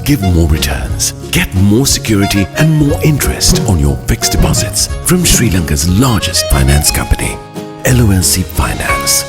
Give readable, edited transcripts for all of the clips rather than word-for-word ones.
give more returns. Get more security and more interest on your fixed deposits from Sri Lanka's largest finance company, LMDtv Finance.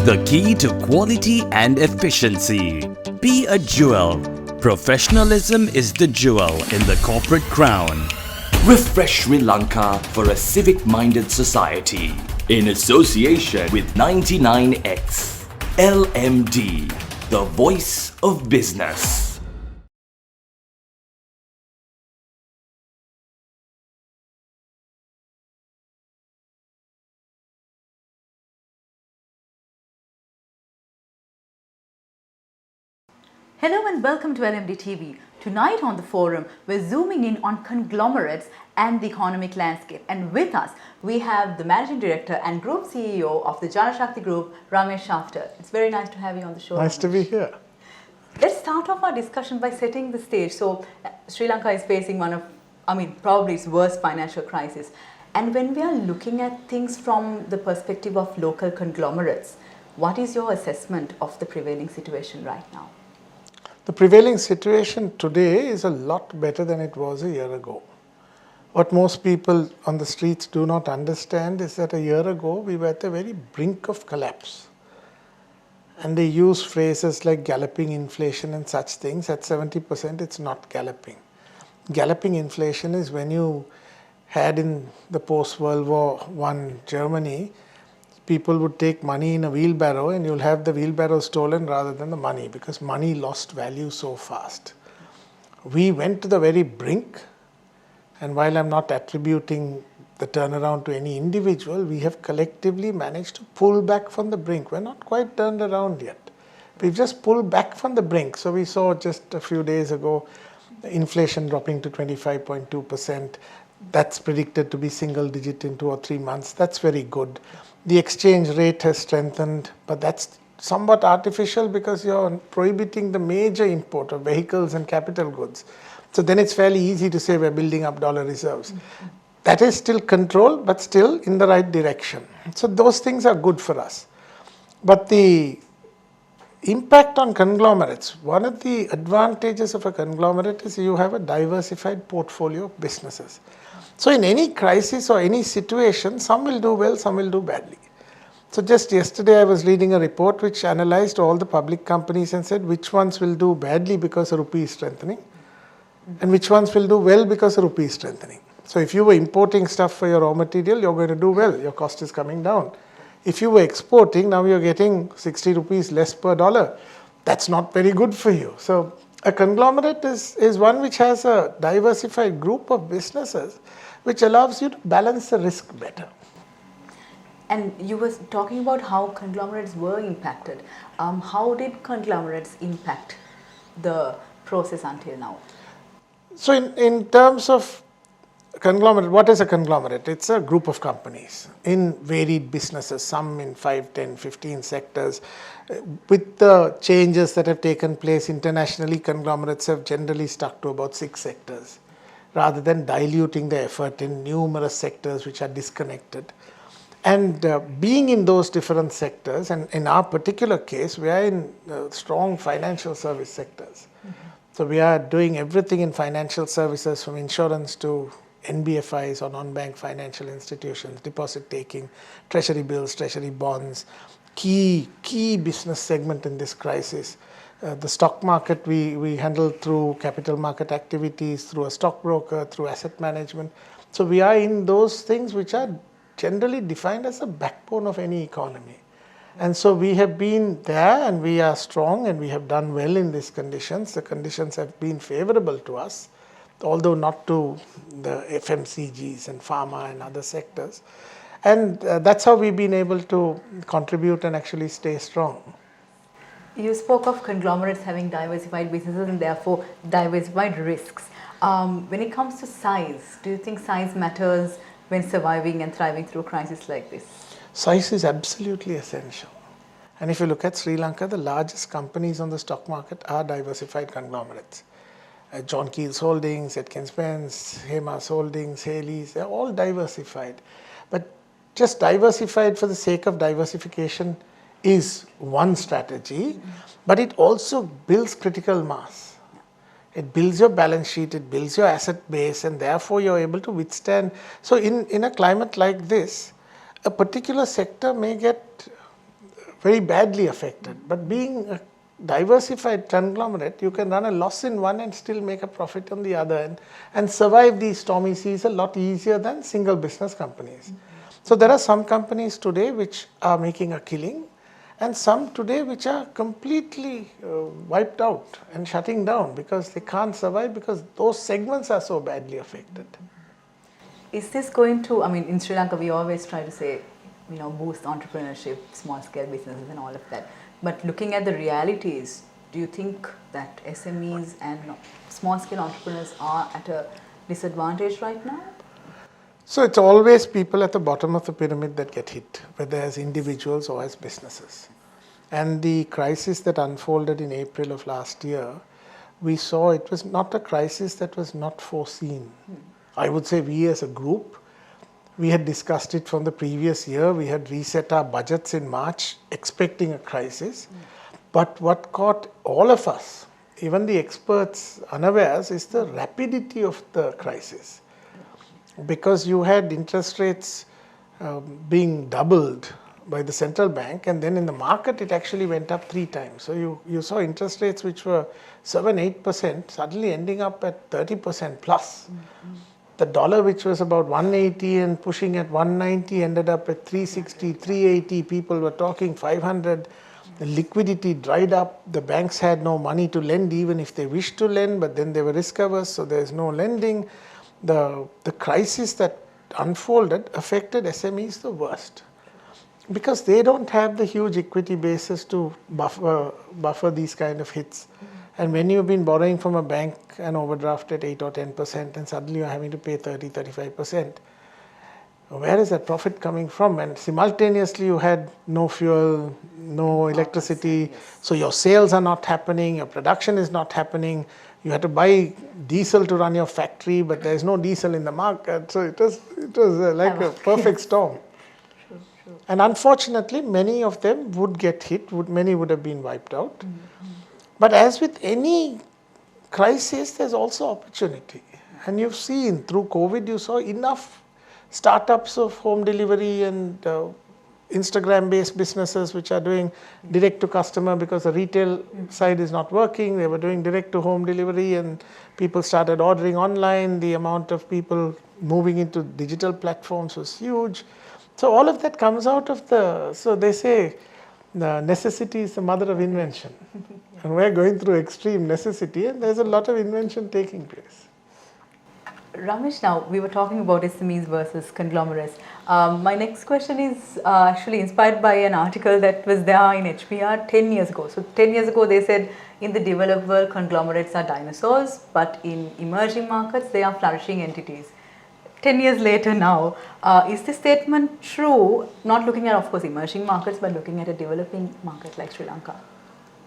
The key to quality and efficiency. Be a jewel. Professionalism is the jewel in the corporate crown. Refresh Sri Lanka for a civic-minded society in association with 99X. LMD, the voice of business. Hello and welcome to LMDtv. Tonight on the forum, we're zooming in on conglomerates and the economic landscape. And with us, we have the Managing Director and Group CEO of the Janashakthi Group, Ramesh Schaffter. It's very nice to have you on the show. Nice to be here. Let's start off our discussion by setting the stage. So, Sri Lanka is facing one of, probably its worst financial crisis. And when we are looking at things from the perspective of local conglomerates, what is your assessment of the prevailing situation right now? The prevailing situation today is a lot better than it was a year ago. What most people on the streets do not understand is that a year ago we were at the very brink of collapse. And they use phrases like galloping inflation and such things. At 70%, it's not galloping. Galloping inflation is when you had in the post-World War I Germany, people would take money in a wheelbarrow and you'll have the wheelbarrow stolen rather than the money, because money lost value so fast. We went to the very brink, and while I'm not attributing the turnaround to any individual, we have collectively managed to pull back from the brink. We're not quite turned around yet. We've just pulled back from the brink. So we saw just a few days ago inflation dropping to 25.2%. That's predicted to be single digit in 2 or 3 months. That's very good. The exchange rate has strengthened, but that's somewhat artificial because you're prohibiting the major import of vehicles and capital goods. So then it's fairly easy to say we're building up dollar reserves. Mm-hmm. That is still controlled, but still in the right direction. So those things are good for us. But the impact on conglomerates, one of the advantages of a conglomerate is you have a diversified portfolio of businesses. So in any crisis or any situation, some will do well, some will do badly. So just yesterday I was reading a report which analyzed all the public companies and said which ones will do badly because the rupee is strengthening and which ones will do well because the rupee is strengthening. So if you were importing stuff for your raw material, you're going to do well, your cost is coming down. If you were exporting, now you're getting 60 rupees less per dollar. That's not very good for you. So a conglomerate is one which has a diversified group of businesses which allows you to balance the risk better. And you were talking about how conglomerates were impacted. How did conglomerates impact the process until now? So in terms of conglomerate, what is a conglomerate? It's a group of companies in varied businesses, some in 5, 10, 15 sectors. With the changes that have taken place internationally, conglomerates have generally stuck to about 6 sectors, rather than diluting the effort in numerous sectors which are disconnected. And being in those different sectors, and in our particular case, we are in strong financial service sectors. Mm-hmm. So we are doing everything in financial services, from insurance to NBFIs or non-bank financial institutions, deposit taking, treasury bills, treasury bonds, key business segment in this crisis. The stock market we handle through capital market activities, through a stockbroker, through asset management. So we are in those things which are generally defined as the backbone of any economy. And so we have been there and we are strong and we have done well in these conditions. The conditions have been favorable to us, although not to the FMCGs and pharma and other sectors. And that's how we've been able to contribute and actually stay strong. You spoke of conglomerates having diversified businesses and therefore diversified risks. When it comes to size, do you think size matters when surviving and thriving through a crisis like this? Size is absolutely essential. And if you look at Sri Lanka, the largest companies on the stock market are diversified conglomerates. John Keel's Holdings, Atkins Spence, Hemas Holdings, Haley's, they're all diversified. But just diversified for the sake of diversification is one strategy, but it also builds critical mass. It builds your balance sheet, it builds your asset base, and therefore you're able to withstand. So in a climate like this, a particular sector may get very badly affected, but being a diversified conglomerate, you can run a loss in one and still make a profit on the other, and survive these stormy seas a lot easier than single business companies. So there are some companies today which are making a killing, and some today which are completely wiped out and shutting down because they can't survive because those segments are so badly affected. Is this going to, I mean, in Sri Lanka, we always try to say, boost entrepreneurship, small scale businesses and all of that. But looking at the realities, do you think that SMEs and small scale entrepreneurs are at a disadvantage right now? So it's always people at the bottom of the pyramid that get hit, whether as individuals or as businesses. And the crisis that unfolded in April of last year, we saw it was not a crisis that was not foreseen. I would say we as a group, we had discussed it from the previous year. We had reset our budgets in March expecting a crisis. But what caught all of us, even the experts unawares, is the rapidity of the crisis. Because you had interest rates being doubled by the central bank, and then in the market it actually went up 3 times. So you saw interest rates which were 7-8% suddenly ending up at 30% plus. The dollar, which was about 180 and pushing at 190, ended up at 360, 380. People were talking 500. The liquidity dried up. The banks had no money to lend even if they wished to lend, but then they were risk averse, so there's no lending. The crisis that unfolded affected SMEs the worst because they don't have the huge equity bases to buffer these kind of hits. And when you've been borrowing from a bank and overdraft at 8 or 10%, and suddenly you're having to pay 30-35%, where is that profit coming from? And simultaneously you had no fuel, no electricity, so your sales are not happening, your production is not happening. You had to buy diesel to run your factory, but there's no diesel in the market. So it was like a perfect storm. True. And unfortunately, many of them would get hit. Many would have been wiped out. But as with any crisis, there's also opportunity. And you've seen through COVID, you saw enough startups of home delivery and Instagram-based businesses which are doing direct to customer because the retail side is not working. They were doing direct to home delivery and people started ordering online. The amount of people moving into digital platforms was huge. So all of that comes out of so they say necessity is the mother of invention. And we're going through extreme necessity and there's a lot of invention taking place. Ramesh, now we were talking about SMEs versus conglomerates. My next question is actually inspired by an article that was there in HBR 10 years ago. So 10 years ago they said in the developed world conglomerates are dinosaurs, but in emerging markets they are flourishing entities. 10 years later now, is this statement true, not looking at of course emerging markets, but looking at a developing market like Sri Lanka?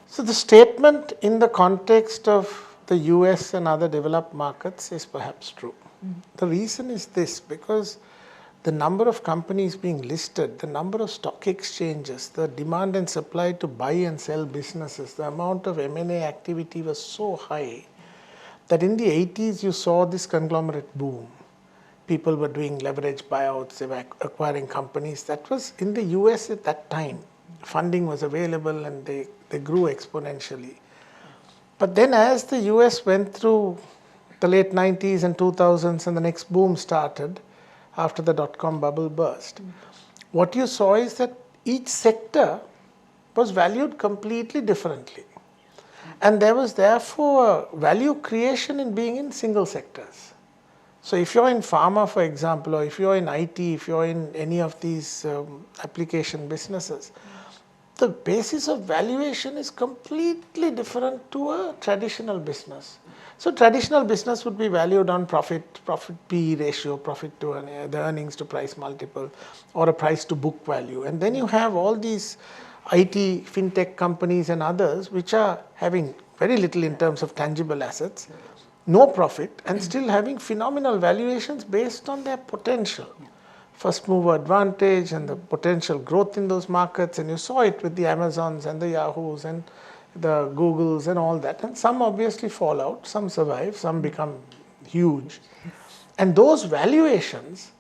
So the statement in the context of the US and other developed markets is perhaps true. The reason is this, because the number of companies being listed, the number of stock exchanges, the demand and supply to buy and sell businesses, the amount of M&A activity was so high that in the 80s you saw this conglomerate boom. People were doing leverage buyouts, they were acquiring companies. That was in the US at that time. Funding was available and they grew exponentially. But then as the US went through the late 90s and 2000s and the next boom started after the dot-com bubble burst, what you saw is that each sector was valued completely differently. And there was therefore value creation in being in single sectors. So if you're in pharma, for example, or if you're in IT, if you're in any of these application businesses, the basis of valuation is completely different to a traditional business. So traditional business would be valued on profit P ratio, profit to the earnings to price multiple, or a price to book value. And then you have all these IT, fintech companies and others which are having very little in terms of tangible assets, no profit, and still having phenomenal valuations based on their potential. First mover advantage and the potential growth in those markets, and you saw it with the Amazons and the Yahoos and the Googles and all that. And some obviously fall out, some survive, some become huge. And those valuations,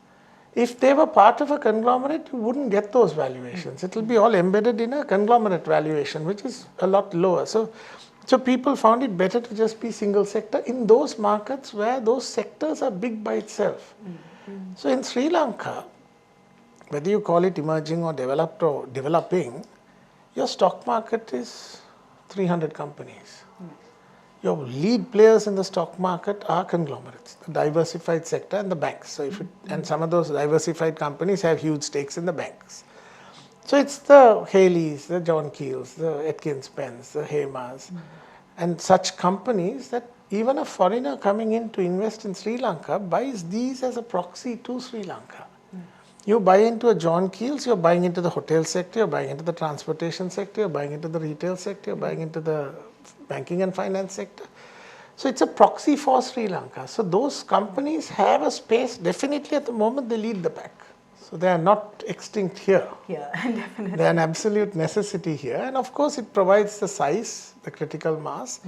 if they were part of a conglomerate, you wouldn't get those valuations. It will be all embedded in a conglomerate valuation, which is a lot lower. So people found it better to just be single sector in those markets where those sectors are big by itself. So in Sri Lanka, whether you call it emerging or developed or developing, your stock market is 300 companies. Your lead players in the stock market are conglomerates, the diversified sector and the banks. So and some of those diversified companies have huge stakes in the banks. So it's the Haleys, the John Keels, the Atkins Pens, the Hemas, and such companies that even a foreigner coming in to invest in Sri Lanka buys these as a proxy to Sri Lanka. You buy into a John Keels, you're buying into the hotel sector, you're buying into the transportation sector, you're buying into the retail sector, you're buying into the banking and finance sector. So it's a proxy for Sri Lanka. So those companies have a space, definitely at the moment they lead the pack. So they are not extinct here. Yeah, definitely. They are an absolute necessity here. And of course it provides the size, the critical mass.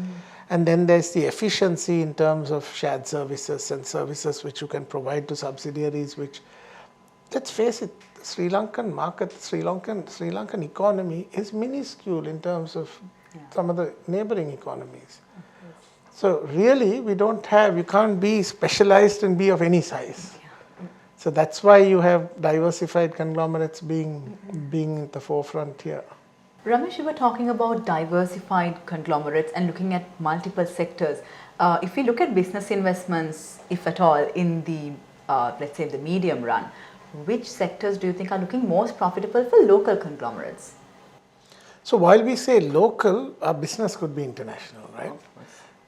And then there's the efficiency in terms of shared services and services which you can provide to subsidiaries, which, let's face it, the Sri Lankan market, the Sri Lankan economy is minuscule in terms of some of the neighboring economies. So really, you can't be specialized and be of any size. So that's why you have diversified conglomerates being at the forefront here. Ramesh, you were talking about diversified conglomerates and looking at multiple sectors. If we look at business investments, if at all, in the, let's say, the medium run, which sectors do you think are looking most profitable for local conglomerates? So while we say local, our business could be international, right?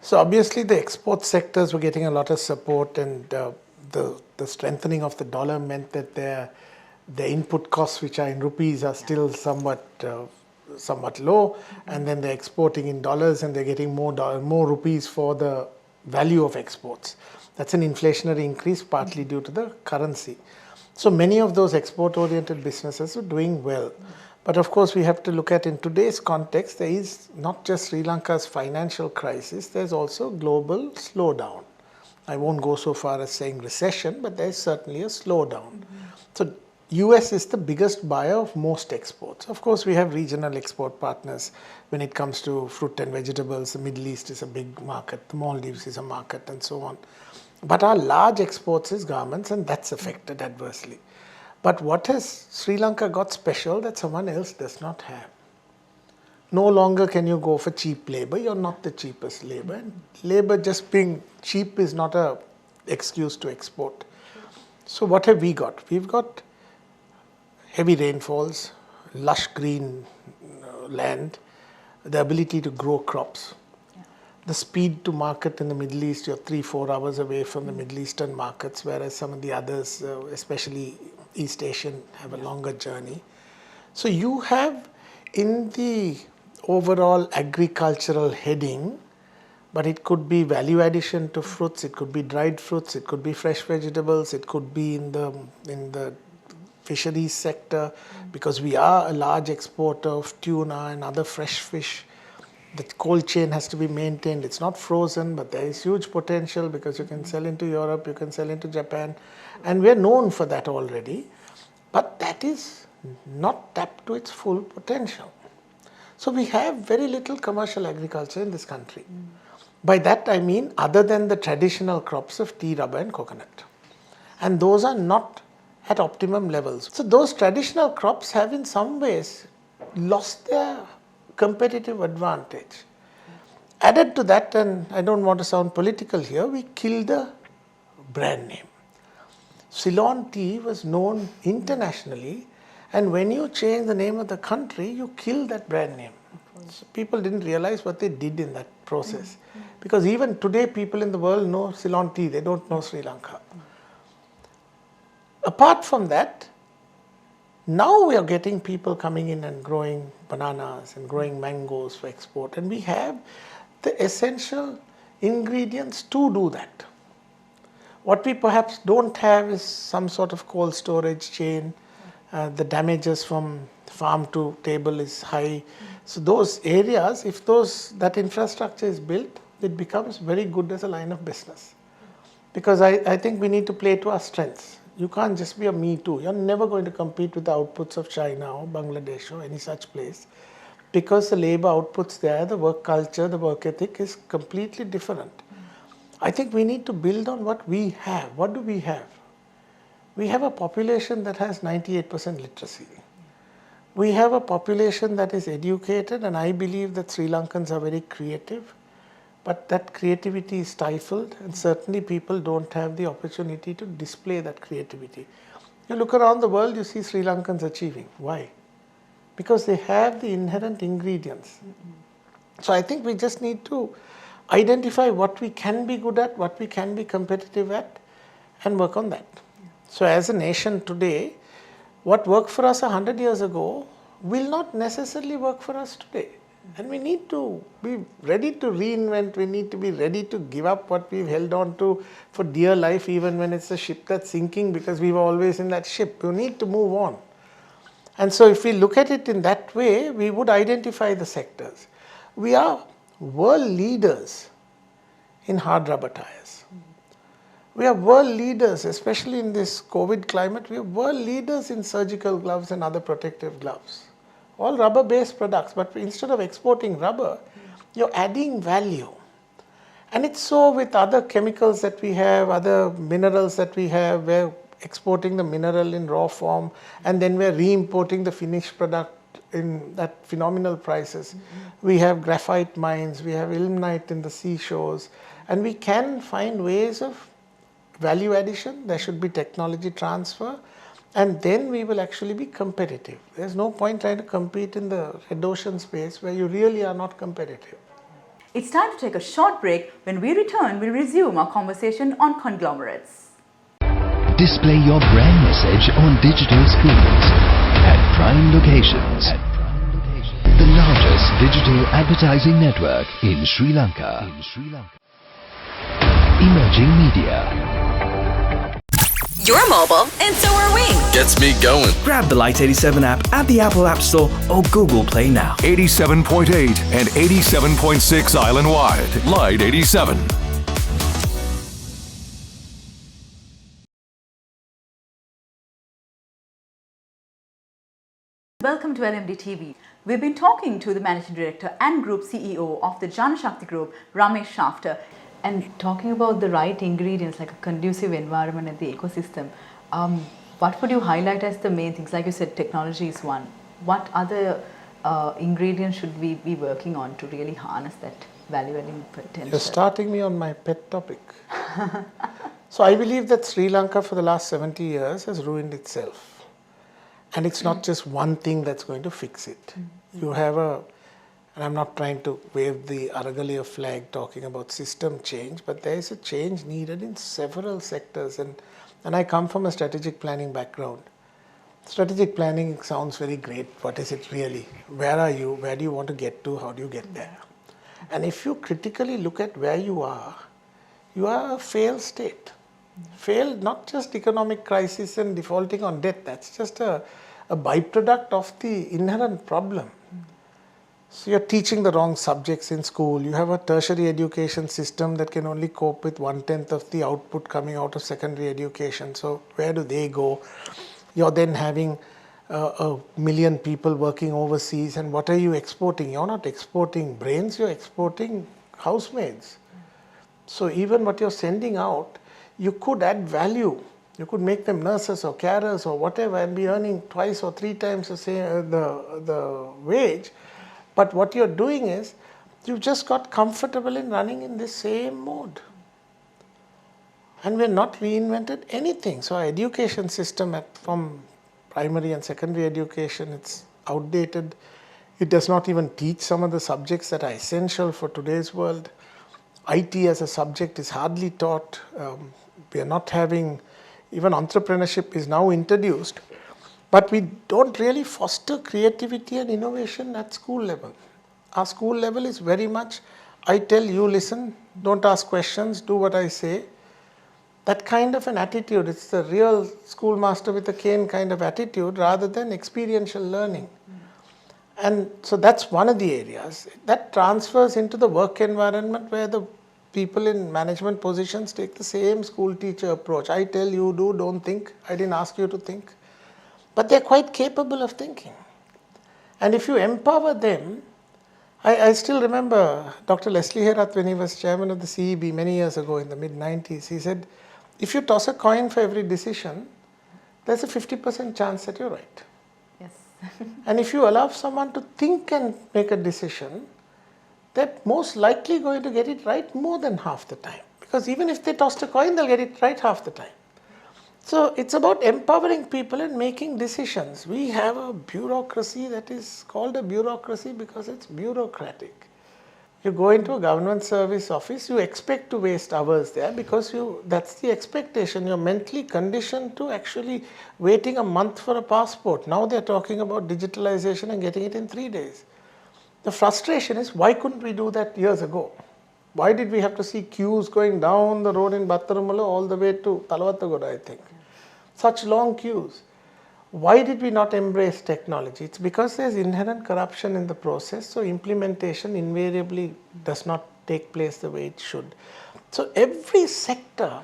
So obviously the export sectors were getting a lot of support, and the strengthening of the dollar meant that their input costs, which are in rupees, are still somewhat low, and then they're exporting in dollars and they're getting more rupees for the value of exports. That's an inflationary increase, partly due to the currency. So many of those export-oriented businesses are doing well. But of course, we have to look at, in today's context, there is not just Sri Lanka's financial crisis, there's also global slowdown. I won't go so far as saying recession, but there's certainly a slowdown. So US is the biggest buyer of most exports. Of course, we have regional export partners when it comes to fruit and vegetables. The Middle East is a big market, the Maldives is a market, and so on. But our large exports is garments, and that's affected adversely. But what has Sri Lanka got special that someone else does not have? No longer can you go for cheap labor. You're not the cheapest labor. And labor just being cheap is not an excuse to export. So what have we got? We've got heavy rainfalls, lush green land, the ability to grow crops. The speed to market in the Middle East, you're 3-4 hours away from the Middle Eastern markets, whereas some of the others, especially East Asian, have a longer journey. So you have in the overall agricultural heading, but it could be value addition to fruits, it could be dried fruits, it could be fresh vegetables, it could be in the fisheries sector, because we are a large exporter of tuna and other fresh fish. The cold chain has to be maintained. It's not frozen, but there is huge potential because you can sell into Europe, you can sell into Japan, and we're known for that already. But that is not tapped to its full potential. So we have very little commercial agriculture in this country. By that I mean other than the traditional crops of tea, rubber and coconut. And those are not at optimum levels. So those traditional crops have in some ways lost their competitive advantage. Added to that, and I don't want to sound political here, we killed the brand name. Ceylon tea was known internationally, and when you change the name of the country, you kill that brand name. So people didn't realize what they did in that process. Because even today, people in the world know Ceylon tea, they don't know Sri Lanka. Apart from that, now we are getting people coming in and growing bananas and growing mangoes for export, and we have the essential ingredients to do that. What we perhaps don't have is some sort of cold storage chain. The damages from farm to table is high. So those areas, if that infrastructure is built, it becomes very good as a line of business. Because I think we need to play to our strengths. You can't just be a me too. You're never going to compete with the outputs of China or Bangladesh or any such place, because the labor outputs there, the work culture, the work ethic is completely different. I think we need to build on what we have. What do we have? We have a population that has 98% literacy. We have a population that is educated, and I believe that Sri Lankans are very creative, but that creativity is stifled, and certainly people don't have the opportunity to display that creativity. You look around the world, you see Sri Lankans achieving. Why? Because they have the inherent ingredients. So I think we just need to identify what we can be good at, what we can be competitive at, and work on that. So as a nation today, what worked for us 100 years ago will not necessarily work for us today. And we need to be ready to reinvent, we need to be ready to give up what we've held on to for dear life, even when it's a ship that's sinking, because we were always in that ship. You need to move on. And so if we look at it in that way, we would identify the sectors. We are world leaders in hard rubber tires. We are world leaders, especially in this COVID climate, we are world leaders in surgical gloves and other protective gloves. All rubber-based products, but instead of exporting rubber, you're adding value. And it's so with other chemicals that we have, other minerals that we have, we're exporting the mineral in raw form, and then we're re-importing the finished product in that phenomenal prices. We have graphite mines, we have ilmenite in the seashores, and we can find ways of value addition. There should be technology transfer, and then we will actually be competitive. There's no point trying to compete in the red ocean space where you really are not competitive. It's time to take a short break. When we return, we'll resume our conversation on conglomerates. Display your brand message on digital screens at prime locations. The largest digital advertising network in Sri Lanka. Emerging media. You're mobile, and so are we. Gets me going. Grab the Lite 87 app at the Apple App Store or Google Play now. 87.8 and 87.6 island-wide. Lite 87. Welcome to LMDtv. We've been talking to the Managing Director and Group CEO of the Janashakthi Group, Ramesh Schaffter, and talking about the right ingredients like a conducive environment and the ecosystem. What would you highlight as the main things? Like you said, technology is one. What other ingredients should we be working on to really harness that value-adding potential? You're starting me on my pet topic. So I believe that Sri Lanka for the last 70 years has ruined itself. And it's not just one thing that's going to fix it. You have and I'm not trying to wave the Aragalia flag talking about system change, but there is a change needed in several sectors. And I come from a strategic planning background. Strategic planning sounds very great. What is it really? Where are you? Where do you want to get to? How do you get there? And if you critically look at where you are a failed state. Failed, not just economic crisis and defaulting on debt. That's just a byproduct of the inherent problem. So you're teaching the wrong subjects in school. You have a tertiary education system that can only cope with 1/10 of the output coming out of secondary education. So where do they go? You're then having a million people working overseas, and what are you exporting? You're not exporting brains, you're exporting housemaids. So even what you're sending out, you could add value. You could make them nurses or carers or whatever and be earning 2 or 3 times the wage. But what you're doing is, you've just got comfortable in running in this same mode. And we're not reinvented anything. So our education system from primary and secondary education, it's outdated. It does not even teach some of the subjects that are essential for today's world. IT as a subject is hardly taught. We are not having, even entrepreneurship is now introduced, but we don't really foster creativity and innovation at school level. Our school level is very much, I tell you, listen, don't ask questions, do what I say. That kind of an attitude, it's the real schoolmaster with a cane kind of attitude rather than experiential learning. And so that's one of the areas. That transfers into the work environment where the people in management positions take the same school teacher approach. I tell you, do, don't think. I didn't ask you to think. But they're quite capable of thinking. And if you empower them, I still remember Dr. Leslie Herath when he was chairman of the CEB many years ago in the mid-90s. He said, if you toss a coin for every decision, there's a 50% chance that you're right. Yes. And if you allow someone to think and make a decision, they're most likely going to get it right more than half the time. Because even if they tossed a coin, they'll get it right half the time. So it's about empowering people and making decisions. We have a bureaucracy that is called a bureaucracy because it's bureaucratic. You go into a government service office, you expect to waste hours there because that's the expectation. You're mentally conditioned to actually waiting a month for a passport. Now they're talking about digitalization and getting it in 3 days. The frustration is, why couldn't we do that years ago? Why did we have to see queues going down the road in Battarumala all the way to Talavattagoda, I think? Such long queues. Why did we not embrace technology? It's because there's inherent corruption in the process, so implementation invariably does not take place the way it should. So every sector,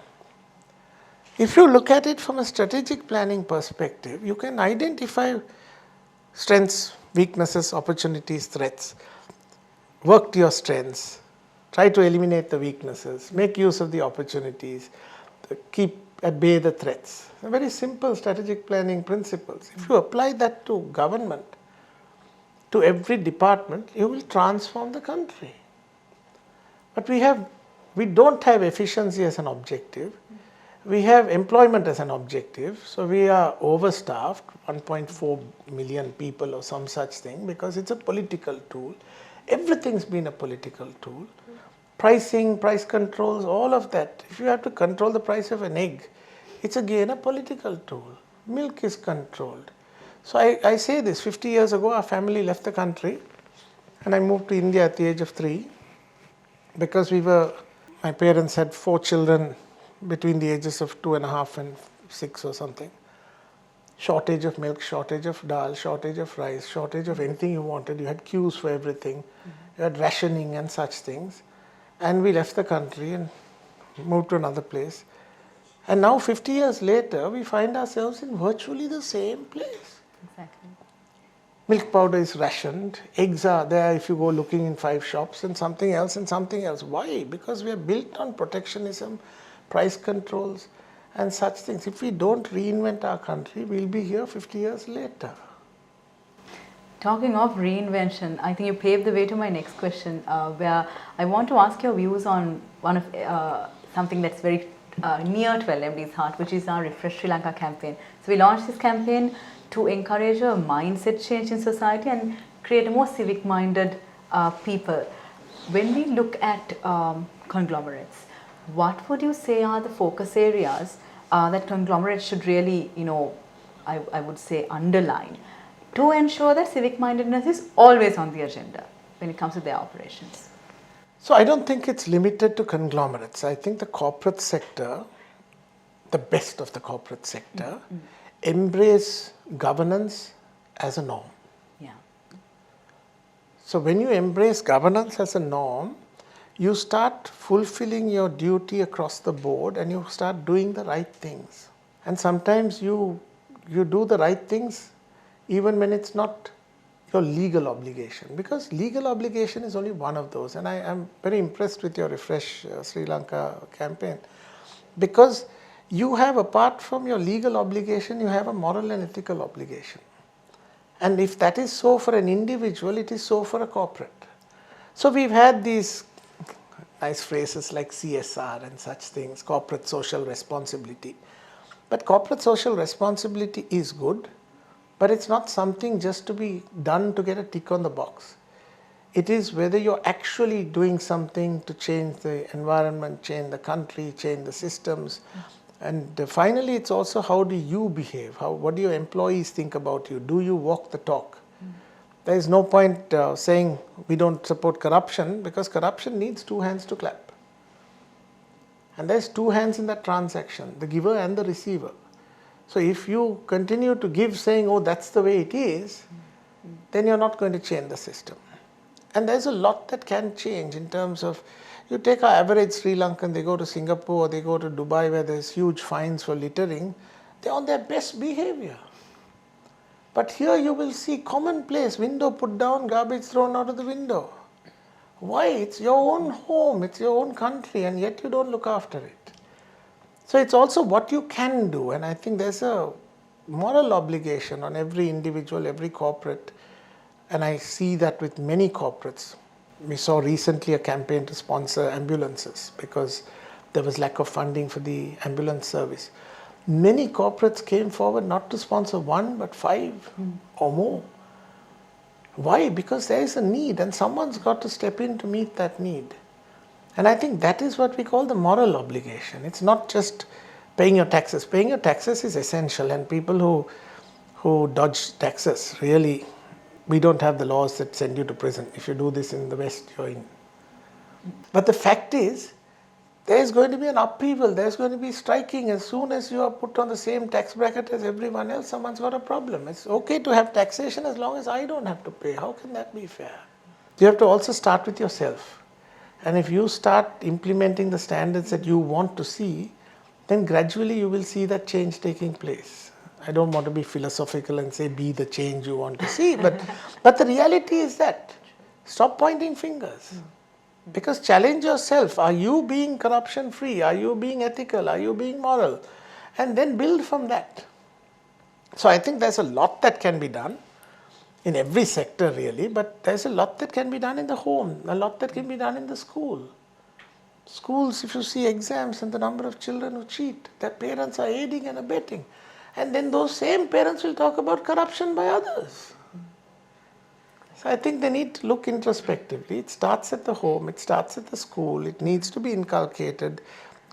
if you look at it from a strategic planning perspective, you can identify strengths, weaknesses, opportunities, threats. Work to your strengths. Try to eliminate the weaknesses. Make use of the opportunities. Keep at bay the threats. Very simple strategic planning principles. If you apply that to government, to every department, you will transform the country. But we don't have efficiency as an objective. We have employment as an objective. So we are overstaffed, 1.4 million people or some such thing, because it's a political tool. Everything's been a political tool. Pricing, price controls, all of that. If you have to control the price of an egg, it's again a political tool. Milk is controlled. So I say this, 50 years ago our family left the country and I moved to India at the age of 3 because my parents had 4 children between the ages of 2.5 and 6 or something. Shortage of milk, shortage of dal, shortage of rice, shortage of anything you wanted. You had queues for everything. You had rationing and such things. And we left the country and moved to another place. And now 50 years later, we find ourselves in virtually the same place. Exactly. Milk powder is rationed. Eggs are there if you go looking in 5 shops, and something else and something else. Why? Because we are built on protectionism, price controls and such things. If we don't reinvent our country, we'll be here 50 years later. Talking of reinvention, I think you paved the way to my next question, where I want to ask your views on one of something that's very near to LMD's heart, which is our Refresh Sri Lanka campaign. So we launched this campaign to encourage a mindset change in society and create a more civic-minded people. When we look at conglomerates, what would you say are the focus areas that conglomerates should really, I would say underline to ensure that civic-mindedness is always on the agenda when it comes to their operations? So I don't think it's limited to conglomerates. I think the corporate sector, the best of the corporate sector, embrace governance as a norm. Yeah. So when you embrace governance as a norm, you start fulfilling your duty across the board and you start doing the right things. And sometimes you do the right things even when it's not your legal obligation, because legal obligation is only one of those. And I am very impressed with your Refresh Sri Lanka campaign, because you have, apart from your legal obligation, you have a moral and ethical obligation. And if that is so for an individual, it is so for a corporate. So we've had these nice phrases like CSR and such things, corporate social responsibility. But corporate social responsibility is good, but it's not something just to be done to get a tick on the box. It is whether you're actually doing something to change the environment, change the country, change the systems. And finally, it's also how do you behave? What do your employees think about you? Do you walk the talk? There is no point saying we don't support corruption, because corruption needs two hands to clap. And there's two hands in that transaction, the giver and the receiver. So if you continue to give saying, oh, that's the way it is, then you're not going to change the system. And there's a lot that can change in terms of, you take our average Sri Lankan, they go to Singapore or they go to Dubai where there's huge fines for littering, they're on their best behavior. But here you will see commonplace, window put down, garbage thrown out of the window. Why? It's your own home, it's your own country, and yet you don't look after it. So it's also what you can do, and I think there's a moral obligation on every individual, every corporate, and I see that with many corporates. We saw recently a campaign to sponsor ambulances because there was lack of funding for the ambulance service. Many corporates came forward not to sponsor one but 5 or more. Why? Because there is a need and someone's got to step in to meet that need. And I think that is what we call the moral obligation. It's not just paying your taxes. Paying your taxes is essential, and people who dodge taxes, really, we don't have the laws that send you to prison. If you do this in the West, you're in. But the fact is, there's going to be an upheaval, there's going to be striking. As soon as you are put on the same tax bracket as everyone else, someone's got a problem. It's okay to have taxation as long as I don't have to pay. How can that be fair? You have to also start with yourself. And if you start implementing the standards that you want to see, then gradually you will see that change taking place. I don't want to be philosophical and say be the change you want to see, but the reality is that. Stop pointing fingers. Because challenge yourself. Are you being corruption free? Are you being ethical? Are you being moral? And then build from that. So I think there's a lot that can be done in every sector really, but there's a lot that can be done in the home, a lot that can be done in the school. Schools, if you see exams and the number of children who cheat, their parents are aiding and abetting. And then those same parents will talk about corruption by others. So I think they need to look introspectively. It starts at the home, it starts at the school, it needs to be inculcated,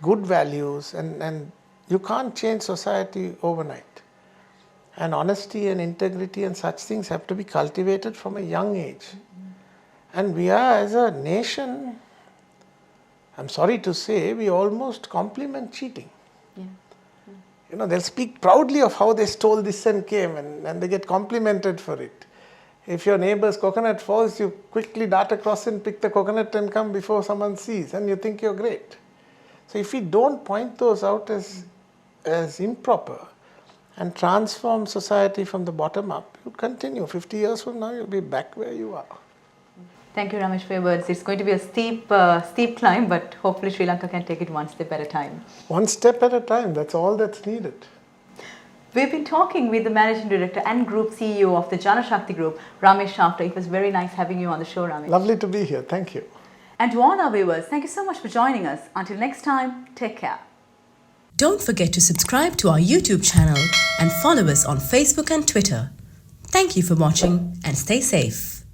good values, and you can't change society overnight. And honesty and integrity and such things have to be cultivated from a young age. And we are, as a nation, I'm sorry to say, we almost compliment cheating. You know, they'll speak proudly of how they stole this and came, and they get complimented for it. If your neighbor's coconut falls, you quickly dart across and pick the coconut and come before someone sees, and you think you're great. So if we don't point those out as improper and transform society from the bottom up, you'll continue. 50 years from now, you'll be back where you are. Thank you, Ramesh, for your words. It's going to be a steep climb, but hopefully Sri Lanka can take it one step at a time. One step at a time, that's all that's needed. We've been talking with the Managing Director and Group CEO of the Janashakthi Group, Ramesh Schaffter. It was very nice having you on the show, Ramesh. Lovely to be here. Thank you. And to all our viewers, thank you so much for joining us. Until next time, take care. Don't forget to subscribe to our YouTube channel and follow us on Facebook and Twitter. Thank you for watching and stay safe.